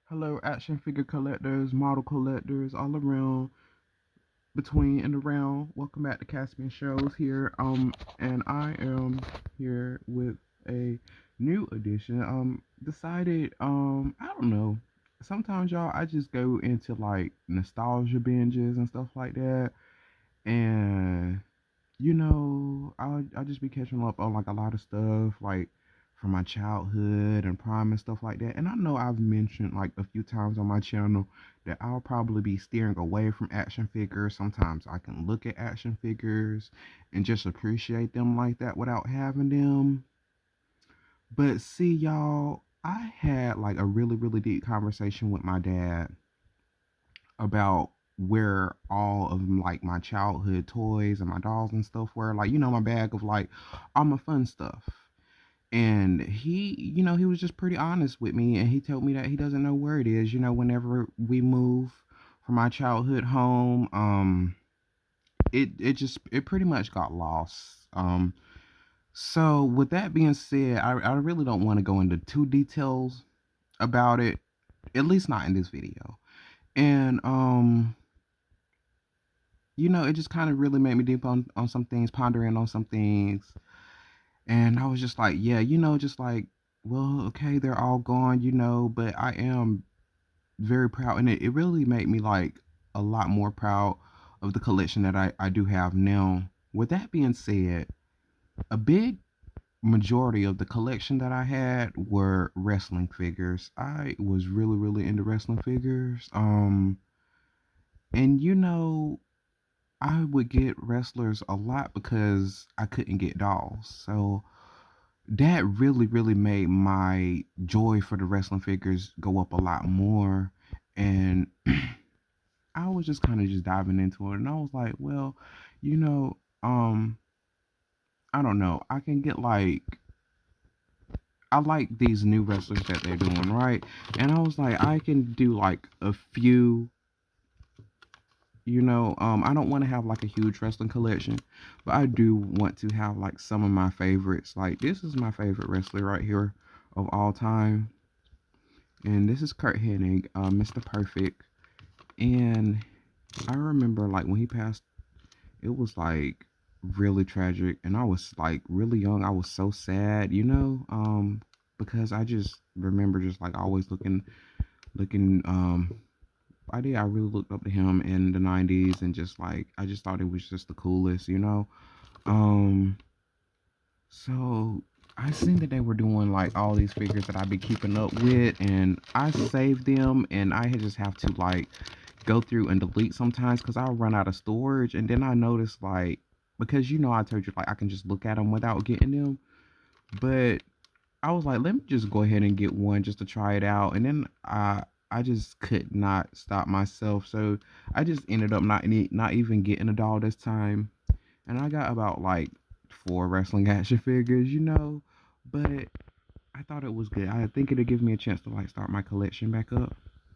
Hello, action figure collectors, model collectors, all around, between and around. Welcome back to Caspian Shows here. And I am here with a new edition. Decided, I don't know. Sometimes y'all, I just go into like nostalgia binges and stuff like that, and I'll just be catching up on like a lot of stuff like from my childhood and prime and stuff like that. And I know I've mentioned like a few times on my channel that I'll probably be steering away from action figures. Sometimes I can look at action figures and just appreciate them like that without having them. But see, y'all, I had like a really deep conversation with my dad about where all of like my childhood toys and my dolls and stuff were, like, my bag of like all my fun stuff. And he was just pretty honest with me, and he told me that he doesn't know where it is, whenever we move from my childhood home. It pretty much got lost. So with that being said, I really don't want to go into too details about it, at least not in this video. And it just kind of really made me deep on some things, pondering on some things. And I was just like, yeah, just like, well, okay, they're all gone, but I am very proud. And it really made me like a lot more proud of the collection that I do have now. With that being said, a big majority of the collection that I had were wrestling figures. I was really into wrestling figures. And I would get wrestlers a lot because I couldn't get dolls. So that really made my joy for the wrestling figures go up a lot more. And I was just kind of just diving into it, and I was like, well, you know, um, I don't know. I can get like I like these new wrestlers that they're doing, right? And I was like, I can do like a few. I don't want to have like a huge wrestling collection, but I do want to have like some of my favorites. Like this is my favorite wrestler right here of all time, and this is Kurt Hennig, Mr. Perfect. And I remember like when he passed, it was like really tragic, and I was like really young. I was so sad, because I just remember just like always looking. I really looked up to him in the '90s, and just like I just thought it was just the coolest. Um, so I seen that they were doing like all these figures that I'd be keeping up with, and I saved them, and I had just have to like go through and delete sometimes because I'll run out of storage. And then I noticed like, because I told you like I can just look at them without getting them, but I was like, let me just go ahead and get one just to try it out. And then I just could not stop myself, so I just ended up not even getting a doll this time. And I got about like four wrestling action figures. But I thought it was good. I think it'll give me a chance to like start my collection back up.